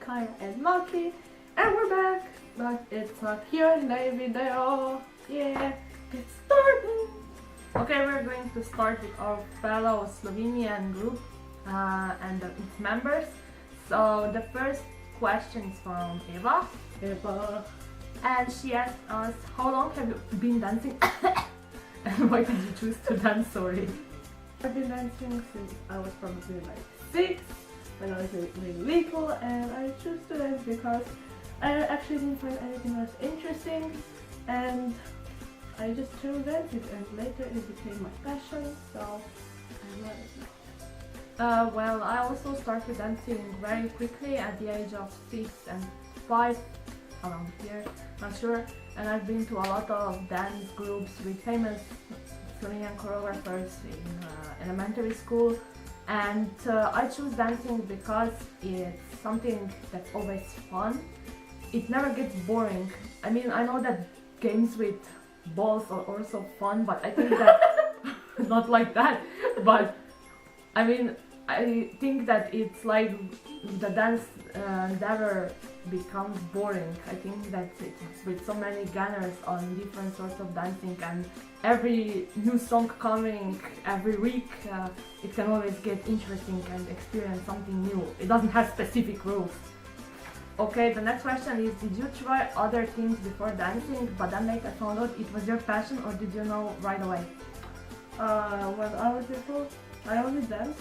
Kaya and Maki, and we're back, but it's not Q&A video. Yeah, it's starting. Okay, we're going to start with our fellow Slovenian group and its members. So the first question is from Eva. And she asked us, how long have you been dancing? And why did you choose to dance? Sorry. I've been dancing since I was probably like 6, when I was really little, and I chose to dance because I actually didn't find anything else interesting, and I just chose dancing, and later it became my passion, so I love it now. Well, I also started dancing very quickly at the age of 6 and 5, around here, not sure, and I've been to a lot of dance groups with famous Slovenian choreographers in elementary school, and I choose dancing because it's something that's always fun. It never gets boring. I mean, I know that games with balls are also fun, but I think that not like that, but I mean, I think that it's like the dance never becomes boring. I think that it's with so many genres on different sorts of dancing, and every new song coming every week, it can always get interesting and experience something new. It doesn't have specific rules. Okay, the next question is, did you try other things before dancing, but then later found out it was your passion, or did you know right away? When I was little, I only danced.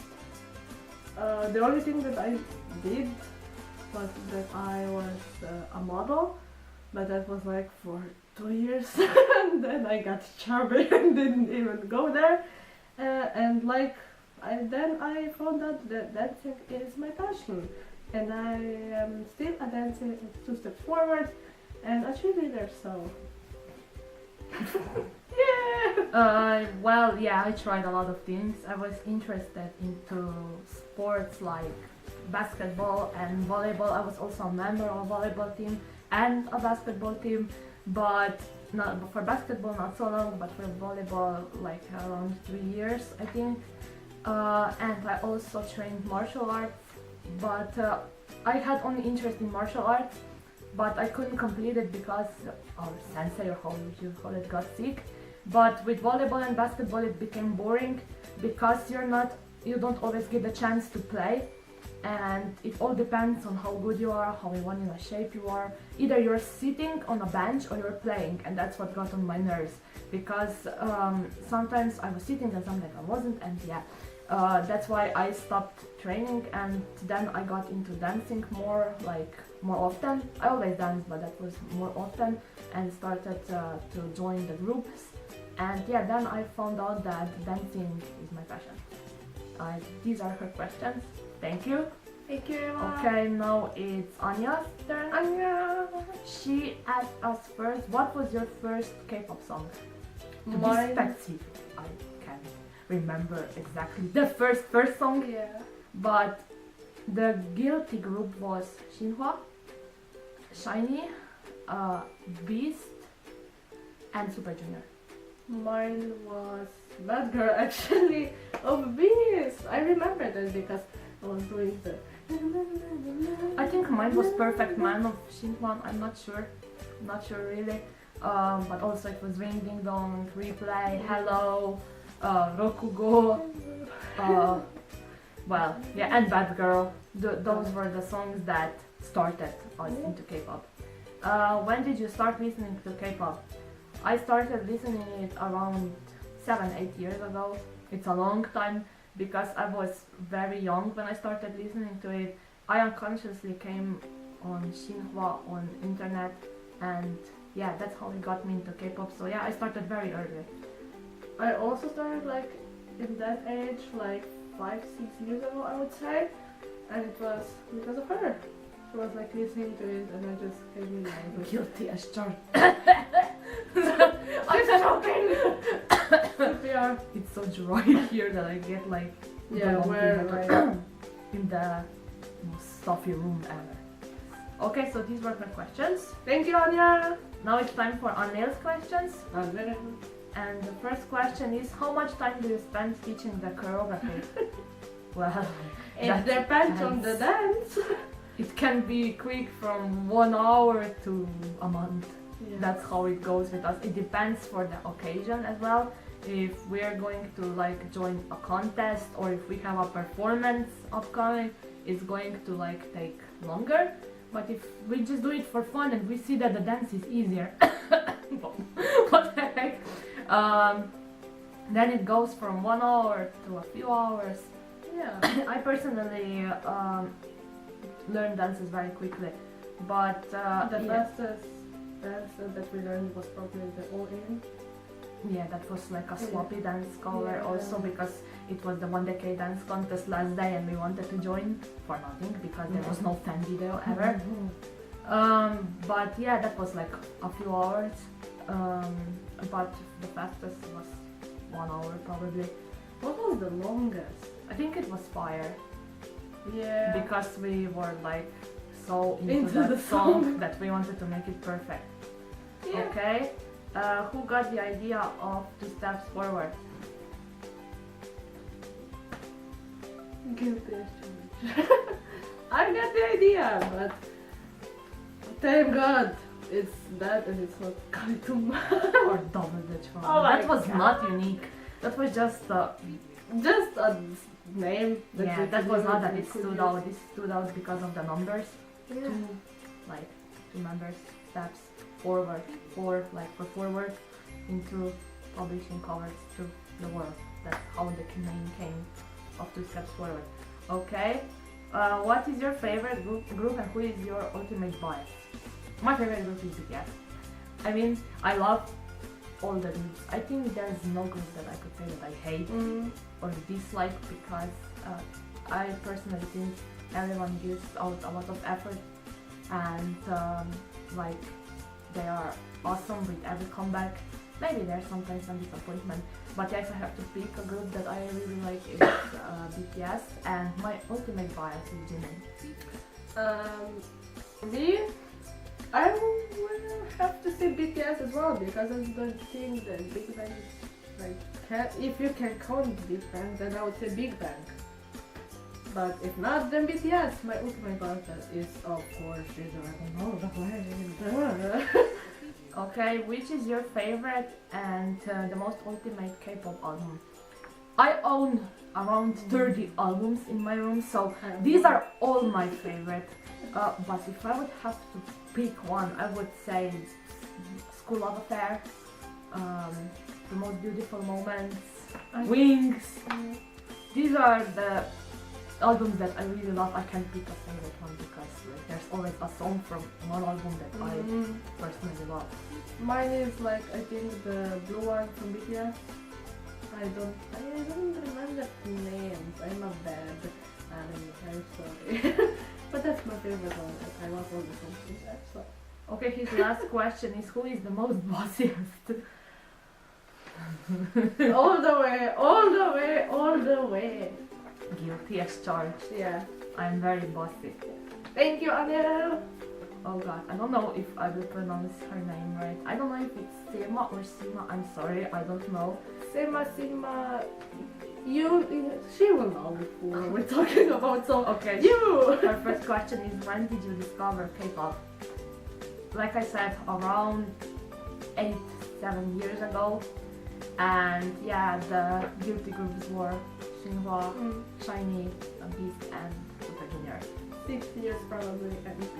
The only thing that I did was that I was a model, but that was like for 2 years, and then I got chubby and didn't even go there. And like, then I found out that dancing is my passion, and I am still a dancer at 2STEPS4WARD and a cheerleader, so yeah! Well, yeah, I tried a lot of things. I was interested into sports like basketball and volleyball. I was also a member of a volleyball team and a basketball team, but not for basketball not so long, but for volleyball like around 3 years, I think. And I also trained martial arts, but I had only interest in martial arts, but I couldn't complete it because our sensei, or how you call it, got sick. But with volleyball and basketball it became boring because you don't always get the chance to play, and it all depends on how good you are, how in a shape you are. Either you're sitting on a bench or you're playing, and that's what got on my nerves, because sometimes I was sitting and sometimes I wasn't, and yeah, that's why I stopped training, and then I got into dancing more often. I always danced, but that was more often, and started to join the groups. And yeah, then I found out that dancing is my passion. These are her questions. Thank you. Thank you, Eva. Okay, now it's Anya's turn. Anya! She asked us first, what was your first K-pop song? To be specific, I can't remember exactly the first song. Yeah. But the guilty group was Shinhwa, Shiny, Beast, and Super Junior. Mine was Bad Girl, actually, of Beast. I remember that because I was doing the... I think mine was Perfect Man of Shinhwa, I'm not sure really. But also it was Ring Ding Dong, Replay, Hello, Rokugo, well, yeah, and Bad Girl. Those were the songs that started us into K-pop. When did you start listening to K-pop? I started listening it around 7-8 years ago. It's a long time because I was very young when I started listening to it. I unconsciously came on Shinhwa on internet, and yeah, that's how it got me into K-pop. So yeah, I started very early. I also started like in that age, like 5-6 years ago, I would say, and it was because of her. She was like listening to it, and I just came in like guilty as charged. I'm joking! Yeah. It's so dry here that I get like in the most stuffy room ever. Okay, so these were my questions. Thank you, Anya! Now it's time for Anel's questions. And the first question is, how much time do you spend teaching the choreography? Well, it depends on the dance. it can be quick from 1 hour to a month. Yeah. That's how it goes with us. It depends for the occasion as well. If we are going to like join a contest or if we have a performance upcoming, it's going to like take longer. But if we just do it for fun and we see that the dance is easier, what the heck, then it goes from 1 hour to a few hours. Yeah. I personally learn dances very quickly, but The yeah. fastest dance that we learned was probably the all-in. Yeah, that was like a sloppy dance cover Yeah. also because it was the 1 decade dance contest last day and we wanted to join for nothing because there was no fan video ever. But yeah, that was like a few hours. But the fastest was 1 hour probably. What was the longest? I think it was Fire Yeah. because we were like so into Into that the song song. that we wanted to make it perfect. Yeah. Okay, who got the idea of 2 steps forward? Guilty as charged. I got the idea, but thank God it's that and it's not Kalitum. Or double the charm. Oh my That was God. not unique. That was just Just a name. yeah. we That could was use not that and it could stood use. out. It stood out because of the numbers. Yeah. Two numbers, steps forward, for forward into publishing covers to the world. That's how the name came of 2 steps forward. Okay. What is your favorite group and who is your ultimate bias? My favorite group is BTS. I mean, I love all the groups. I think there's no group that I could say that I hate or dislike because I personally think everyone gives out a lot of effort and like they are awesome with every comeback. Maybe there's sometimes some disappointment, but if I have to pick a group that I really like, it's BTS, and my ultimate bias is Jimin. Me, I will have to say BTS as well because I don't think that Big Bang is like if you can count Big Bang, then I would say Big Bang. But if not, then BTS. My ultimate bias is of course I don't know the way. Okay, which is your favorite and the most ultimate K-pop album? I own around 30 albums in my room, so these are all my favorite. But if I would have to pick one, I would say School Love Affair, The Most Beautiful Moments, Wings. These are the albums that I really love. I can't pick a favorite one because like, there's always a song from one album that I personally love. Mine is like I think the blue one from BTS. I don't remember the names. I'm a bad anime. I'm sorry. But that's my favorite one. I love all the songs in that. So. Okay, his last question is who is the most bossiest? All the way, all the way, all the way. Guilty as charged. Yeah. I'm very bossy. Thank you, Anel. Oh god, I don't know if I will pronounce her name right. I don't know if it's Sema or Sima. I'm sorry, I don't know. Sema. She will know who we're talking about. So Okay, you. her first question is when did you discover K-pop? Like I said, around 8-7 years ago. And yeah, the guilty groups were Shinhwa, Shiny, Beast and Super Junior. 6 years probably at least.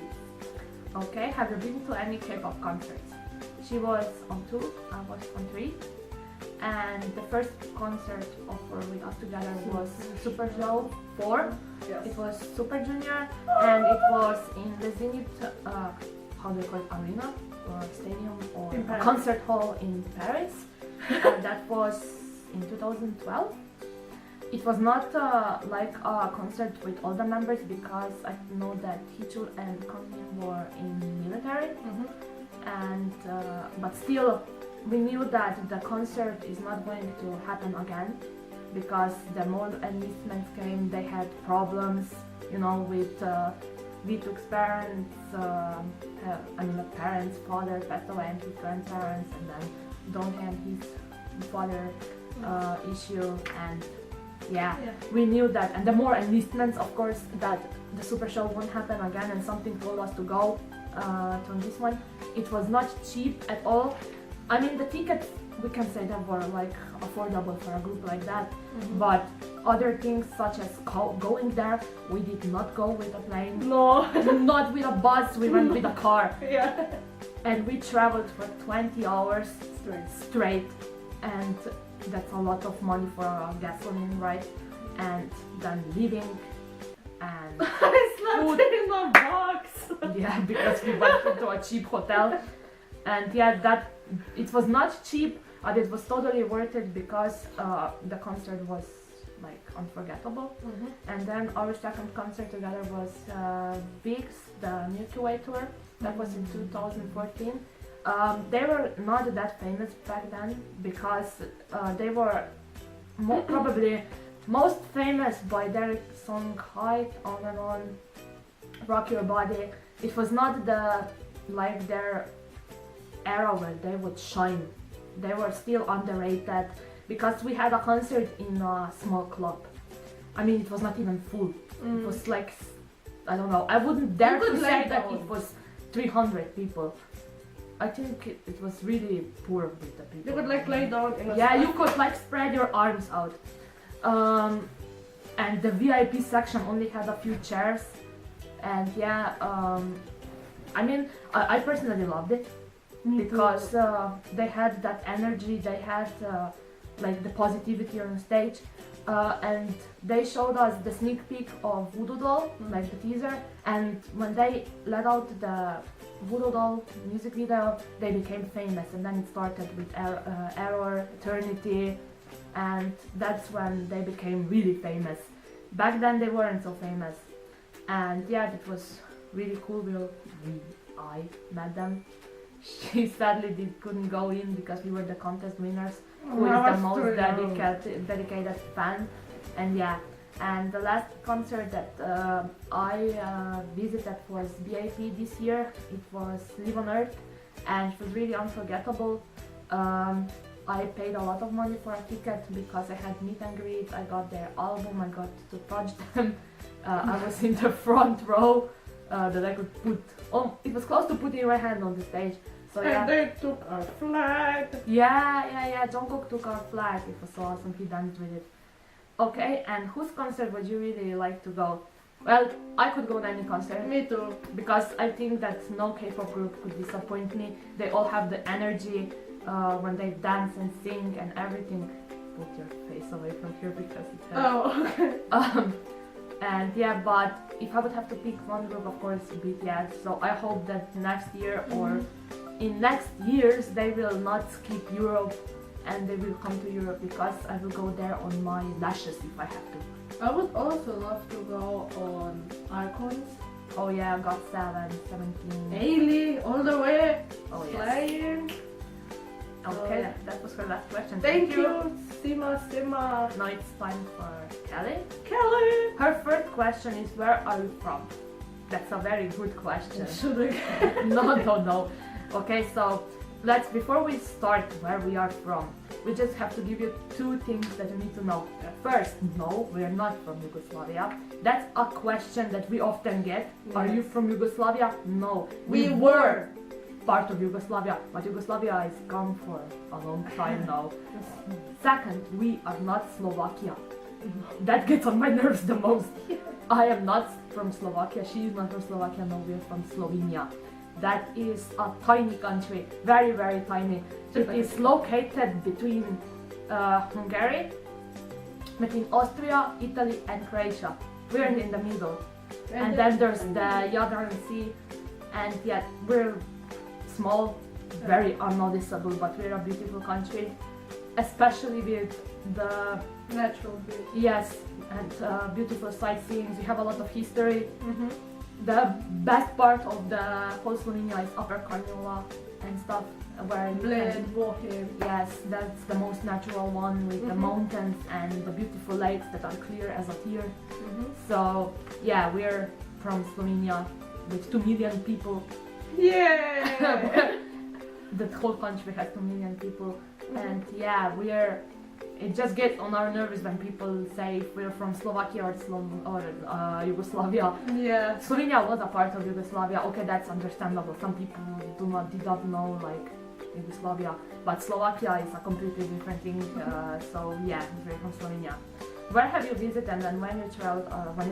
Okay, have you been to any K-pop concerts? She was on 2, I was on 3. And the first concert offer with us together was Super Show 4. Yes. It was Super Junior and it was in the Zenith, how do you call it, arena or stadium or In a Paris. concert hall in Paris. And that was in 2012. It was not like a concert with all the members because I know that Hichul and Kangmin were in military, and but still we knew that the concert is not going to happen again because the more enlistments came, they had problems, you know, with Vituk's parents, I mean, the parents, father passed away and his grandparents, and then Dong and his father issue, and Yeah, Yeah. we knew that, and the more enlistments, of course, that the super show won't happen again, and something told us to go to this one. It was not cheap at all. I mean, the tickets, we can say that were like affordable for a group like that, but other things such as going there, we did not go with a plane, No. not with a bus, we went with a car, Yeah. and we traveled for 20 hours Straight. straight, and that's a lot of money for gasoline, right? And then living, and It's not Food. in a box. yeah, because we went to a cheap hotel, and yeah, that it was not cheap, but it was totally worth it because the concert was like unforgettable. And then our second concert together was Biggs, the Milky Way tour. That was in 2014. They were not that famous back then because they were probably most famous by their song High On and On, Rock Your Body. It was not like their era where they would shine. They were still underrated because we had a concert in a small club. I mean, it was not even full. It was like, I don't know, I wouldn't dare to say that it was 300 people. I think it was really poor with the people. You could like lay down in a Yeah, you could like spread your arms out. And the VIP section only had a few chairs. And yeah, I mean, I personally loved it because they had that energy, they had like the positivity on stage. And they showed us the sneak peek of Voodoo Doll, like the teaser. And when they let out the Voodoo Doll music video, they became famous, and then it started with Error, Eternity, and that's when they became really famous. Back then they weren't so famous, and yeah, it was really cool. I met them. She sadly couldn't go in because we were the contest winners, who is the most dedicated fan, and yeah. And the last concert that I visited was BIP this year. It was Live on Earth, and it was really unforgettable. I paid a lot of money for a ticket because I had meet and greet. I got their album, I got to touch them. I was in the front row that I could put. Oh, it was close to putting my hand on the stage. So yeah. And they took our flag. Yeah. Jungkook took our flag. It was so awesome. He danced with it. Okay, and whose concert would you really like to go? Well, I could go to any concert. Me too. Because I think that no K-pop group could disappoint me. They all have the energy when they dance and sing and everything. Put your face away from here because it hurts. Oh, okay. And yeah, but if I would have to pick one group, of course, BTS. So I hope that next year or in next years they will not skip Europe and they will come to Europe because I will go there on my lashes if I have to. I would also love to go on Icons. Oh yeah, GOT7, 17. Ailey, all the way. Oh yes. Flying. Okay, yeah. That was her last question. Thank you, Sima. Now it's time for Kelly. Kelly. Her first question is, where are you from? That's a very good question. Should I? No. Okay, so before we start where we are from, we just have to give you two things that you need to know. First, no, we are not from Yugoslavia. That's a question that we often get. Yes. Are you from Yugoslavia? No, We were part of Yugoslavia, but Yugoslavia is gone for a long time now. Second, we are not Slovakia. That gets on my nerves the most. I am not from Slovakia, she is not from Slovakia, no, we are from Slovenia. That is a tiny country, very, very tiny. It is located between Hungary, between Austria, Italy and Croatia. We're in the middle. And then there's the Jadran Sea, and yeah, we're small, very unnoticeable, but we're a beautiful country, especially with the natural beauty. yes, and beautiful sightseeing. We have a lot of history. The best part of the whole Slovenia is Upper Carniola and stuff, where you Bled, can, Bohem. yes, that's the most natural one with the mountains and the beautiful lakes that are clear as a tear. So yeah, we're from Slovenia with 2 million people. Yeah. The whole country has 2 million people, and yeah, we're it just gets on our nerves when people say if we're from Slovakia or Yugoslavia. Yeah. Slovenia was a part of Yugoslavia. Okay, that's understandable. Some people did not know like Yugoslavia, but Slovakia is a completely different thing. So yeah, we're from Slovenia. Where have you visited and when you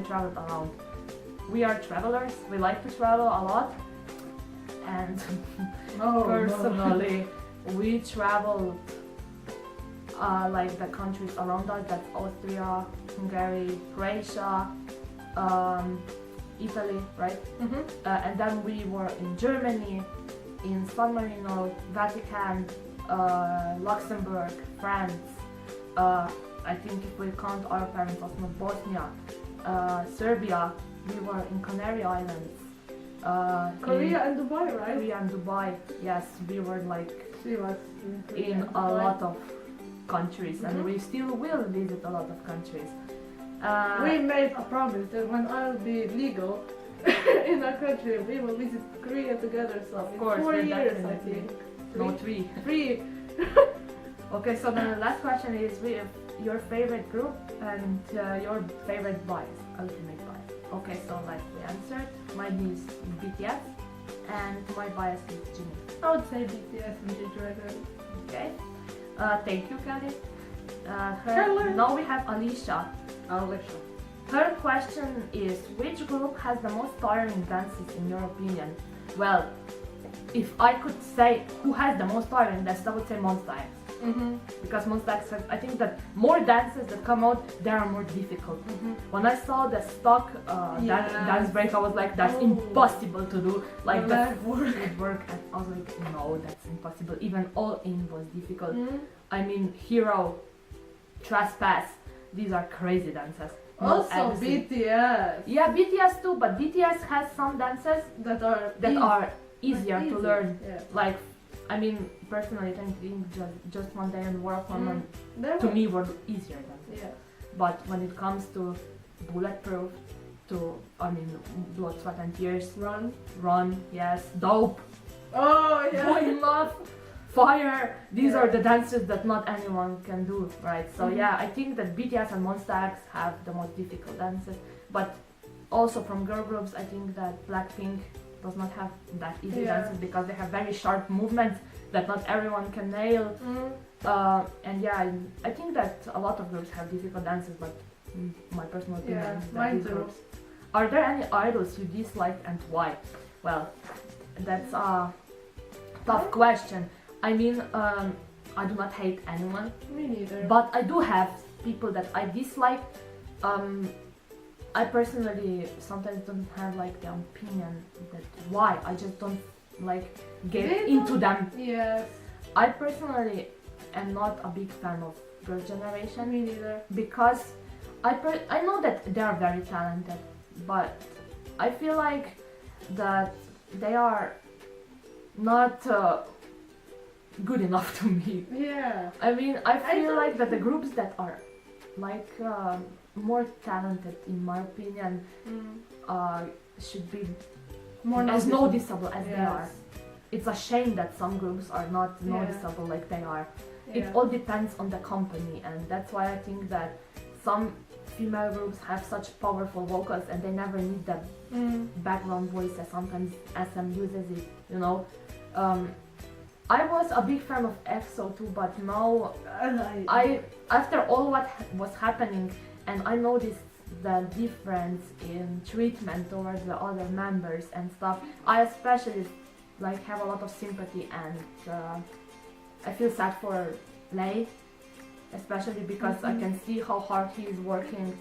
traveled around? We are travelers. We like to travel a lot, and personally, we traveled like the countries around us. That's Austria, Hungary, Croatia, Italy, right? And then we were in Germany, in San Marino, Vatican, Luxembourg, France. I think if we count our parents, also Bosnia, Serbia. We were in Canary Islands. Korea and Dubai, right? Korea and Dubai. Yes, we were like She was in a lot of countries, and we still will visit a lot of countries. We made a promise that when I'll be legal in our country, we will visit Korea together. So Of course, 4 we're years, I definitely- think. No, 3. 3. Okay, so the last question is your favorite group and your favorite bias, ultimate bias. Okay, so like we answered, mine is BTS and my bias is Jimmy. I would say BTS and G-Dragon. Okay, thank you, Kelly. Kelly. Now we have Alicia. Alicia. Her question is, which group has the most tiring dances in your opinion? Well, if I could say who has the most tiring dances, I would say Monsta X. Because Monsta X has, I think that more dances that come out, they are more difficult. When I saw the stock dance break, I was like, that's impossible to do. Like that would work, and I was like, no, that's impossible. Even All In was difficult. I mean, Hero, Trespass, these are crazy dances. Not Also everything. BTS. Yeah, BTS too, but BTS has some dances That are easier to learn. Yeah. Like, I mean, personally, I think just one day and War of Woman to They me were easier than. Yeah. But when it comes to Bulletproof, Blood, Sweat and Tears, Run, yes, Dope, Oh yeah. Boy in Love, Fire, these are the dances that not anyone can do, right? So yeah, I think that BTS and Monsta X have the most difficult dances. But also from girl groups, I think that Blackpink does not have that easy dances because they have very sharp movements that not everyone can nail. And yeah, I think that a lot of groups have difficult dances, but my personal opinion is that mine these too. groups. Are there any idols you dislike and why? Well, that's a tough question. I mean, I do not hate anyone, Me neither. but I do have people that I dislike. I personally sometimes don't have like the opinion that why. I just don't like get into them. Yes. I personally am not a big fan of Girl Generation Me neither. because I know that they are very talented, but I feel like that they are not good enough to me. Yeah. I mean, I feel don't like that the groups that are like more talented, in my opinion, should be More as noticeable. noticeable as they are. It's a shame that some groups are not noticeable like they are. It all depends on the company, and that's why I think that some female groups have such powerful vocals and they never need the background voices. Sometimes SM uses it, you know. I was a big fan of EXO too, but now I after all what was happening, and I noticed the difference in treatment towards the other members and stuff. I especially like have a lot of sympathy, and I feel sad for Lay, especially because I can see how hard he is working,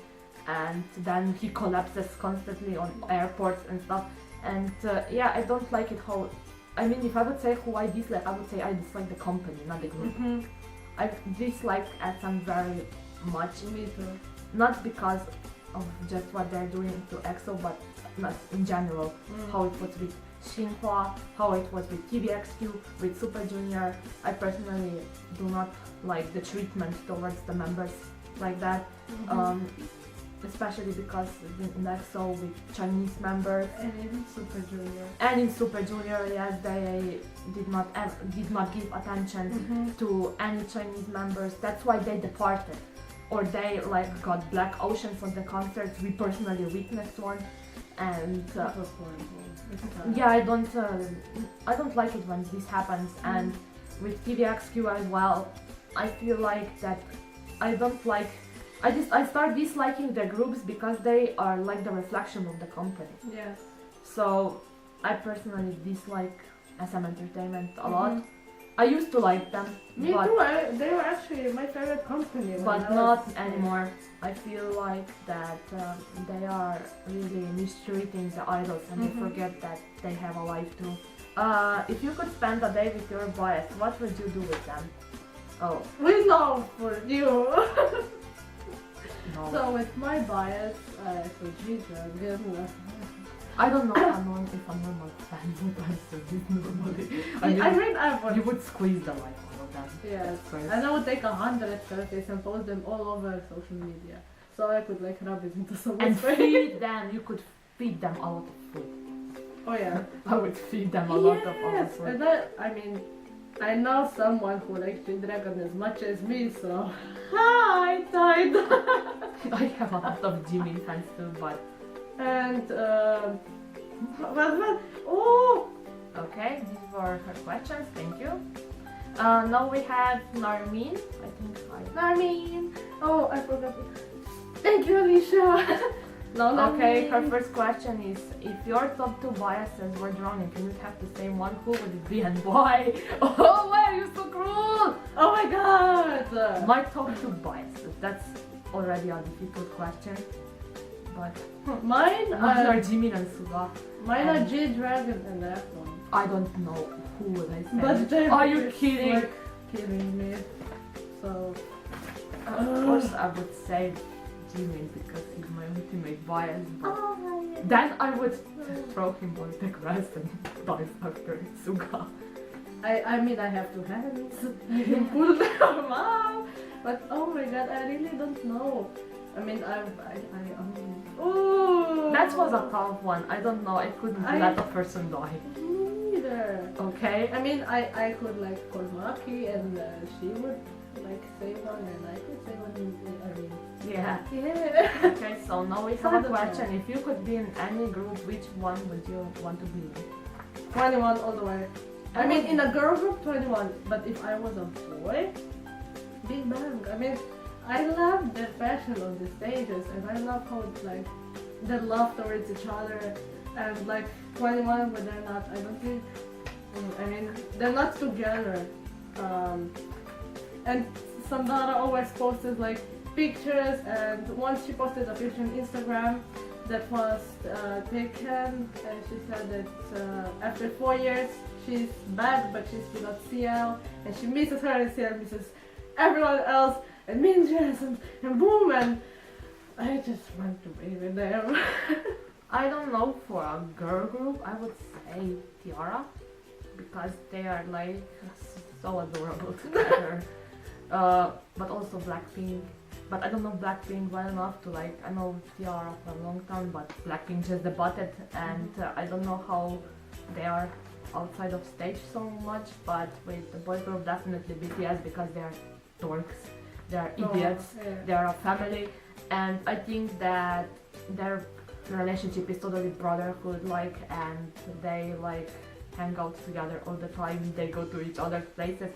and then he collapses constantly on airports and stuff. And yeah, I don't like it how. I mean, if I would say who I dislike, I would say I dislike the company, not the group. I dislike SM very much. Me too. Not because of just what they're doing to EXO, but not in general. How it was with Shinhwa, how it was with TVXQ, with Super Junior. I personally do not like the treatment towards the members like that. especially because in EXO with Chinese members And in Super Junior. and in Super Junior, yes, they did not give attention to any Chinese members. That's why they departed, or they like got black oceans on the concerts. We personally witnessed one, and That was horrible. yeah, I don't like it when this happens. And with TVXQ as well, I feel like that I start disliking the groups because they are like the reflection of the company. Yes. So I personally dislike SM Entertainment a lot. I used to like them, Me but, too. They were actually my favorite company. when but I not was- anymore. I feel like that they are really mistreating the idols, and they forget that they have a life too. If you could spend a day with your bias, what would you do with them? Oh, We know for you. no. So with my bias, for G-Dragon, I don't know if a normal fan would answer this normally. I mean I would. you would squeeze the life out of them. Yes. First. And I would take 100 selfies and post them all over social media, so I could like rub it into And someone's face. feed them, you could feed them a lot of food. Oh yeah. I would feed them a lot of Yes. food. And I mean, I know someone who likes G-Dragon as much as me, so hi, Tide. I have a lot of Jimin fans too, but And but oh. okay, these were her questions, thank you. Now we have Narmin, I think Narmin! Oh, I forgot. Thank you, Alicia! No, Okay, Narmin. her first question is, if your top 2 biases were drawn and you would have to say one, who would it be and why? Oh, why are you so cruel? Oh my god! My top 2 biases, that's already a difficult question. But Mine mine are are Jimin and Suga. G-Dragon and that one. I don't know who would I say. But they Are you were kidding? Like, killing me. So Of course I would say Jimin because he's my ultimate bias, but oh, then I would throw him on the grass and dive after Suga. I mean I have 2 hands. You can pull them out. But oh my god, I really don't know. I mean oh. That was a tough one. I don't know. I couldn't let a person die. Me neither. Okay. I mean, I could like call Maki and she would like say one and I could say one. I mean, Yeah. yeah. Okay. So now we have a question. If you could be in any group, which one would you want to be in? 21 all the way. I mean, in a girl group, 21. But if I was a boy, Big Bang. I mean, I love the fashion of the stages and I love how it's like the love towards each other and like 21 but they're not, I don't think, I mean they're not together, and Sandara always posted like pictures, and once she posted a picture on Instagram that was taken and she said that after 4 years she's back but she's still at CL and she misses her and CL misses everyone else and Minjas and boom, and I just want to be with them. I don't know, for a girl group I would say Tiara, because they are like so adorable together. But also Blackpink, but I don't know Blackpink well enough to like, I know Tiara for a long time, but Blackpink just debuted and I don't know how they are outside of stage so much, but with the boy group definitely BTS because they are dorks, they are idiots, they are a family, and I think that their relationship is totally brotherhood like, and they like hang out together all the time, they go to each other's places,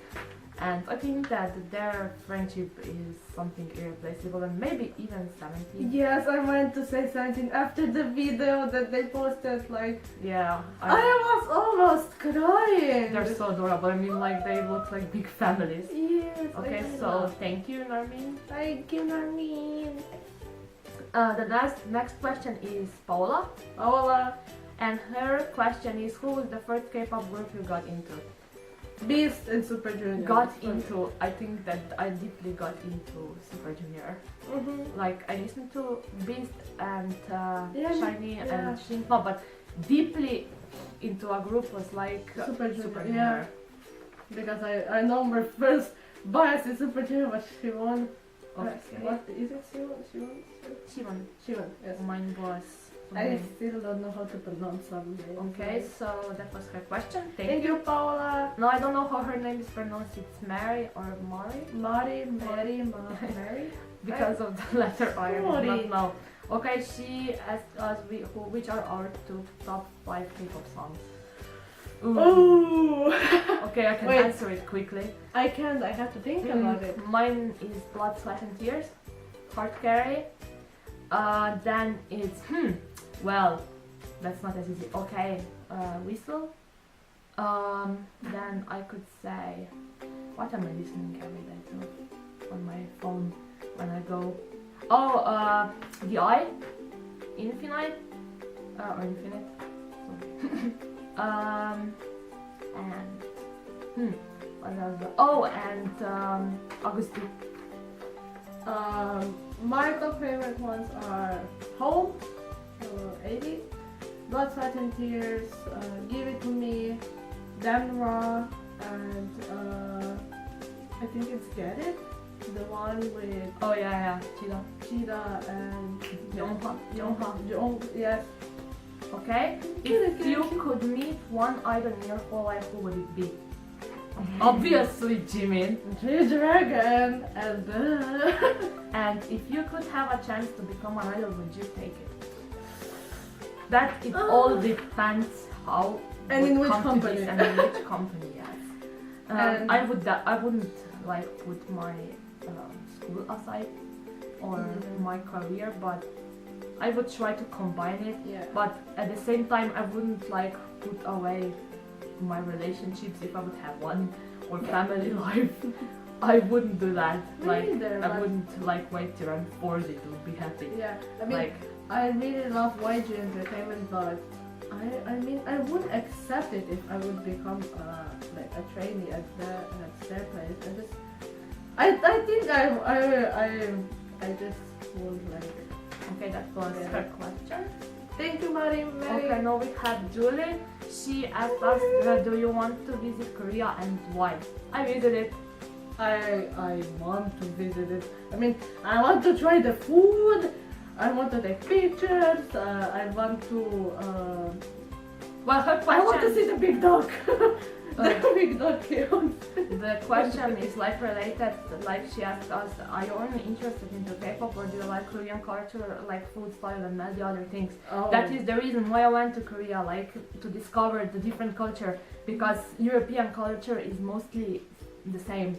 and I think that their friendship is something irreplaceable, and maybe even 17. Yes, I wanted to say something after the video that they posted, like, Yeah, I was almost crying. they're so adorable. I mean, like, they look like big families. Yes. Okay, I so know. thank you, Narmin. Thank you, Narmin. The next question is Paola, Paola, and her question is, who was the first K-pop group you got into? Beast and Super Junior. I think that I deeply got into Super Junior. Like, I listened to Beast and Shiny and Shinhwa, but deeply into a group was like Super Junior. Super Junior. Yeah. Because I know my first bias is Super Junior, but she won. Okay. What is it? Shivan. Shivan, yes. Mine was. I still don't know how to pronounce some names. Okay, so that was her question. Thank you, Paula. No, I don't know how her name is pronounced. It's Mary or Mari? Mary. Because of the letter I do Mari. not know. Okay, she asked us which are our top 5 K-pop songs. Ooh. Oh. Okay, I can Wait. answer it quickly. I can't. I have to think about it. Mine is Blood, Sweat and Tears, Heart Carry. Then it's well, that's not as easy. Okay, Whistle. Then I could say, what am I listening every day to on my phone when I go? Oh, The Eye, Infinite, or Infinite. Sorry. And what else? Oh, and Augusty. My top favorite ones are Home, 80, Blood, Sweat and Tears, Give It To Me, Damn Raw, and I think it's Get It, the one with Oh yeah, Cheetah and Jongha. Yes. Okay. If you could meet one idol in your whole life, who would it be? Obviously Jimin. G-Dragon and And if you could have a chance to become an idol, would you take it? That it all depends how and in which come to company. this and in which company, yes. And I wouldn't like put my school aside or my career, but I would try to combine it. yeah. But at the same time, I wouldn't like put away my relationships if I would have one, or family life. I wouldn't do that. Me Like neither, I but- wouldn't like wait till I'm 40 to be happy. Yeah, I mean, Like I really love YG Entertainment, but I mean, I would accept it if I would become like a trainee at their place. I think I just won't like. okay, that was Yeah. her question. Thank you, Mary. Okay, now we have Julie. She asked us, do you want to visit Korea and why? I visited. I want to visit it. I mean, I want to try the food. I want to take pictures. I want to. Well, her I want to question. see the big dog. The big dog chaos. The question is like related. Like she asked us, are you only interested in the K-pop or do you like Korean culture, like food style and all the other things? Oh. That is the reason why I went to Korea, like to discover the different culture, because European culture is mostly the same,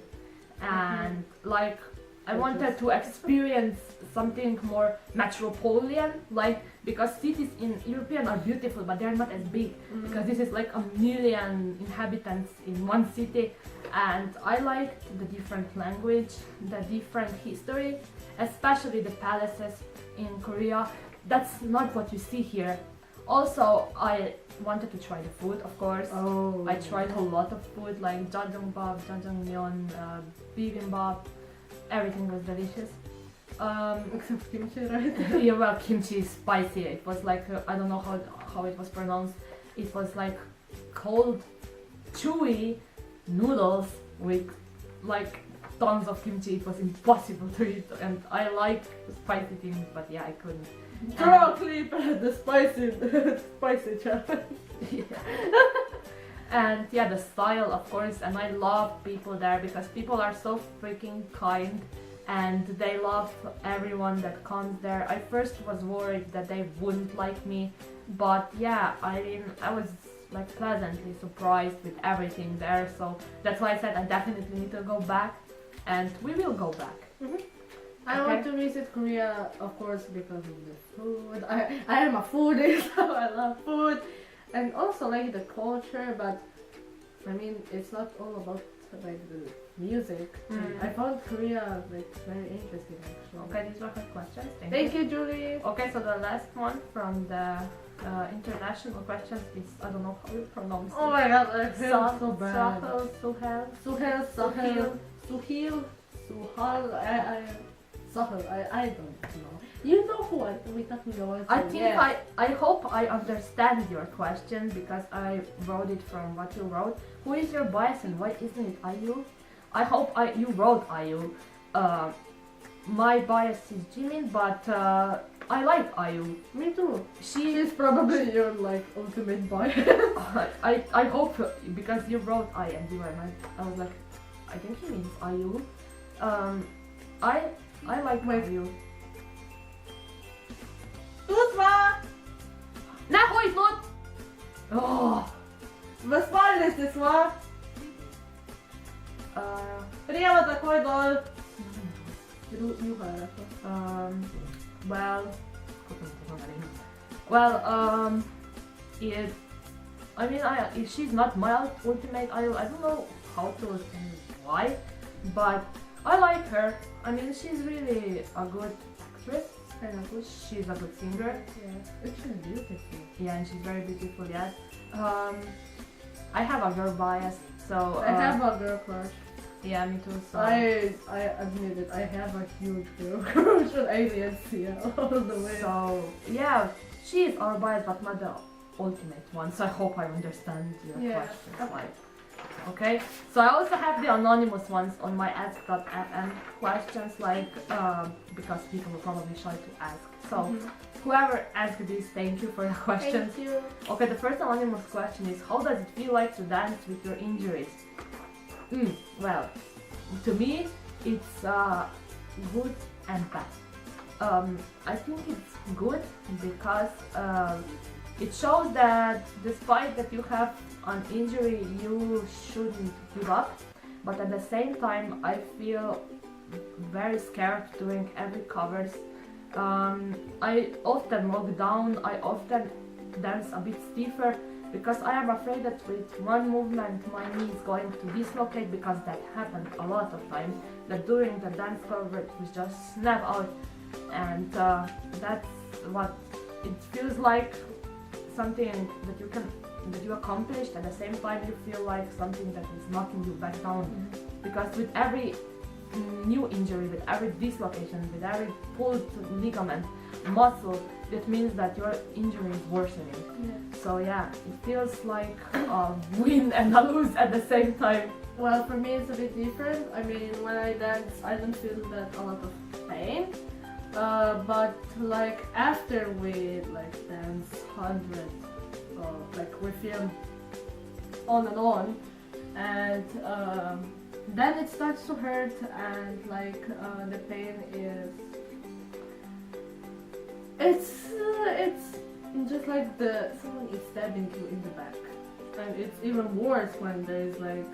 and like I wanted to experience something more metropolitan, like because cities in European are beautiful but they're not as big, because this is like 1 million inhabitants in one city, and I liked the different language, the different history, especially the palaces in Korea. That's not what you see here. Also, I wanted to try the food, of course. Oh. I tried a lot of food like jjajangmyeon, jjajangmyeon, bibimbap. Everything was delicious. Except kimchi, right? Yeah, well, kimchi is spicy. It was like I don't know how it was pronounced. It was like cold, chewy noodles with like tons of kimchi. It was impossible to eat, and I like spicy things, but yeah, I couldn't. Throw a clip at the spicy challenge. And yeah, the style, of course, and I love people there because people are so freaking kind and they love everyone that comes there. I first was worried that they wouldn't like me, but yeah, I mean, I was like pleasantly surprised with everything there, so that's why I said I definitely need to go back, and we will go back. I want to visit Korea, of course, because of the food. I am a foodie, so I love food. And also like the culture, but I mean, it's not all about like the music. I found Korea like very interesting actually. Okay, these were her questions. Thank you, Julie. Okay, so the last one from the international questions is, I don't know how you pronounce Oh it. my god, I feel so bad. Suhel. Suhil, I don't know. You know who we talking about? I think I hope I understand your question because I wrote it from what you wrote. Who is your bias and why isn't it IU? I hope you wrote IU. my bias is Jimin, but I like IU. Me too. She's She's probably your like ultimate bias. I hope, because you wrote I and you and I was like, I think he means IU. I like IU. Тут два! Нахуй тут! Oh. В спальнице сва! Прямо такой дол. Well, it, I mean, she's not my ultimate idol. I don't know how to and why, but I like her. I mean, she's really a good actress, kind of good. She's a good singer. Yeah, she's beautiful. Yeah, and she's very beautiful. Yes. I have a girl bias, so I have a girl crush. yeah, me too. So I admit it. I have a huge girl crush on aliens. Yeah, all the way. So yeah, she is our bias, but not the ultimate one. So I hope I understand your Yeah, questions. okay. Like, okay. So I also have the anonymous ones on my ask.fm questions, like because people are probably shy to ask. So whoever asked this, thank you for your questions. Thank you. Okay, the first anonymous question is, how does it feel like to dance with your injuries? Well, to me, it's good and bad. I think it's good because it shows that despite that you have an injury, you shouldn't give up. But at the same time, I feel very scared doing every covers. I often walk down, I often dance a bit stiffer because I am afraid that with one movement my knee is going to dislocate, because that happened a lot of times, that during the dance cover it was just snap out, and that's what it feels like, something that you accomplished. At the same time you feel like something that is knocking you back down, because with every new injury, with every dislocation, with every pulled ligament, muscle, it means that your injury is worsening. So yeah, it feels like a win and a lose at the same time. Well, for me it's a bit different. I mean, when I dance, I don't feel that a lot of pain. But like after we like dance hundreds, like we film on and on, and then it starts to hurt, and like the pain is, it's just like someone is stabbing you in the back, and it's even worse when there's like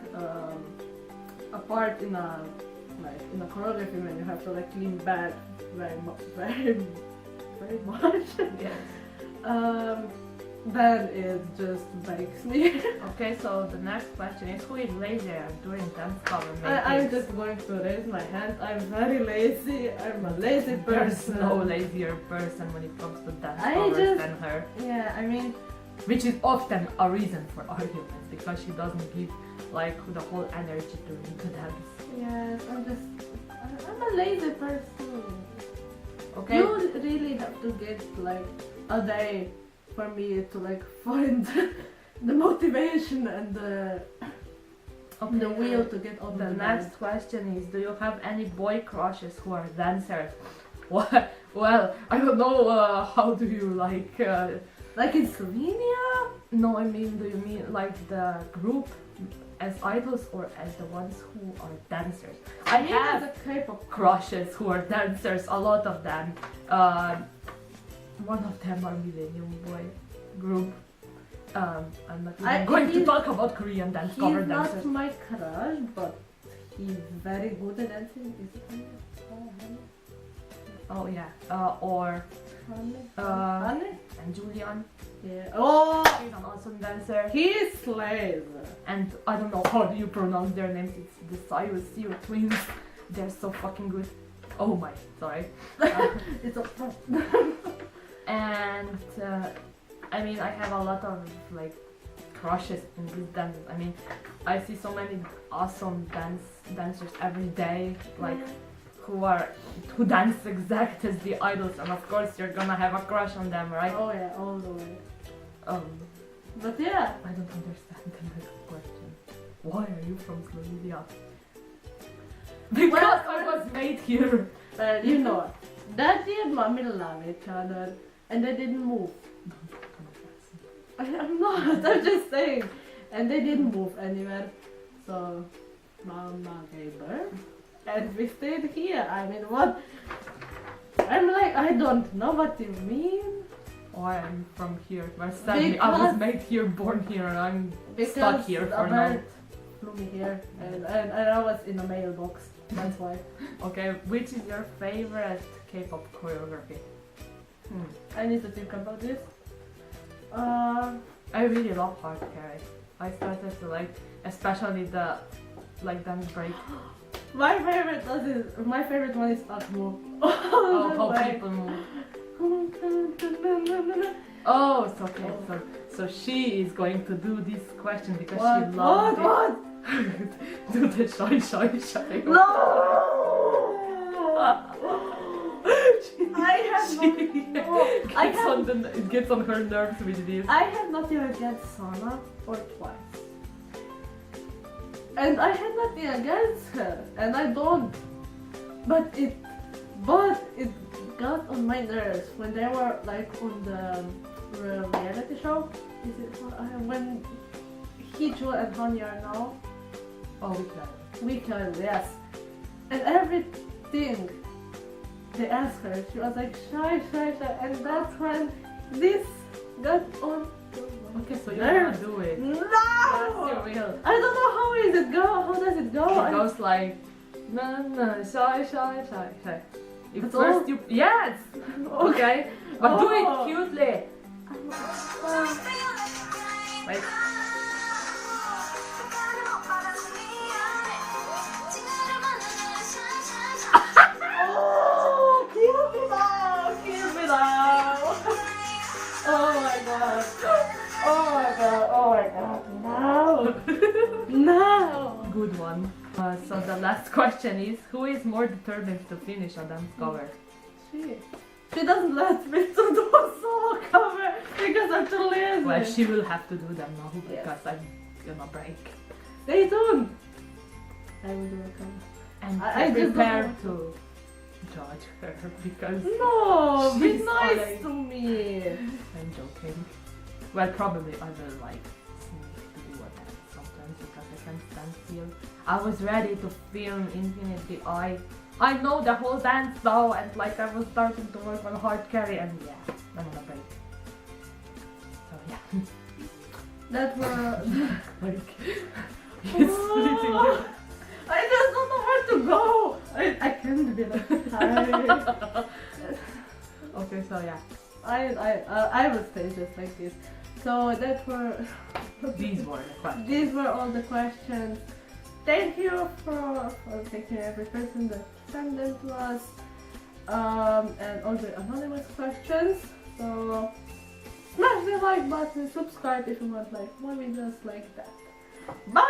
a part in a choreography when you have to like lean back very much. Yes. Then it just breaks me. Okay, so the next question is, who is lazier during dance cover I'm making? just going to raise my hand. I'm very lazy. I'm a lazy There's person. no lazier person when it comes to dance I covers just- than her. Yeah, I mean, Which is often a reason for arguments, because she doesn't give like the whole energy during the dance. yes, I'm a lazy person. Okay? You really have to get like a day for me to like find the motivation and the will to get on The the next question is, do you have any boy crushes who are dancers? Well, I don't know, how do you like... like in Slovenia? No, I mean, do you mean like the group as idols or as the ones who are dancers? I have a K-pop crushes who are dancers, a lot of them. One of them are Millennium Boy group. I'm not even going to talk about Korean dance cover He's dancers. not my crush, but he's very good at dancing. Is it Hannah? Oh yeah, or Hannah? and Julian. Yeah. Oh, He's an awesome dancer. he slays. And I don't know how do you pronounce their names. It's the Siu twins. They're so fucking good. Oh my, sorry. It's a And I mean, I have a lot of like crushes in these dances. I mean, I see so many awesome dancers every day, like who dance exact as the idols, and of course you're gonna have a crush on them, right? Oh yeah, all the way. But yeah, I don't understand the next question. Why are you from Slovenia? Because I was made here. But you know, Daddy and Mommy love each other, and they didn't move. I'm not. I'm just saying, and they didn't move anywhere. So, Mama gave birth, and we stayed here. I mean, what? I'm like, I don't know what you mean. Oh, I'm from here. But sadly, I was made here, born here, and I'm stuck here for now. Bird flew me here, and I was in a mailbox. That's why. Okay, which is your favorite K-pop choreography? I need to think about this. I really love hard carry. I started to like, especially the dance break. My favorite one is Atmo. Oh, how people move. Oh, it's okay. So she is going to do this question because she loves it. What? Do the shy. No! It gets on her nerves with this. I have not even against Sana or twice. And I had nothing against her, and I don't. But it got on my nerves when they were like on the reality show. Is it when Hee-Jul and Honey are now? Oh, We can, yes. And everything they asked her, she was like shy, and that's when this got on. Okay, so you're gonna do it. No! Yes, you will. I don't know how does it go. How does it go? It goes like shy. If That's first all? you yes. Okay, but do it cutely. Wait. Oh, kill me now. Oh my god. No. Good one. So the last question is, who is more determined to finish a dance cover? She doesn't let me to do a solo cover because I'm too lazy. Well, she will have to do them now Yes. because I'm gonna break. Stay tuned. I will do a cover. And I just prepare don't to judge her because No, be she's nice already- to me. I'm joking. Well, probably I will like sneak to do a dance sometimes because I can't stand still. I was ready to film Infinity. I know the whole dance now, and like I was starting to work on hard carry, and yeah, I'm gonna break. So yeah, That was. like it's splitting you. I just don't know where to go. I can't be like hi. Okay, so yeah, I will stay just like this. So that were these were the questions. these were all the questions. Thank you for taking every person that sent them to us, and all the anonymous questions. So smash the like button, subscribe if you want like more videos like that. Bye.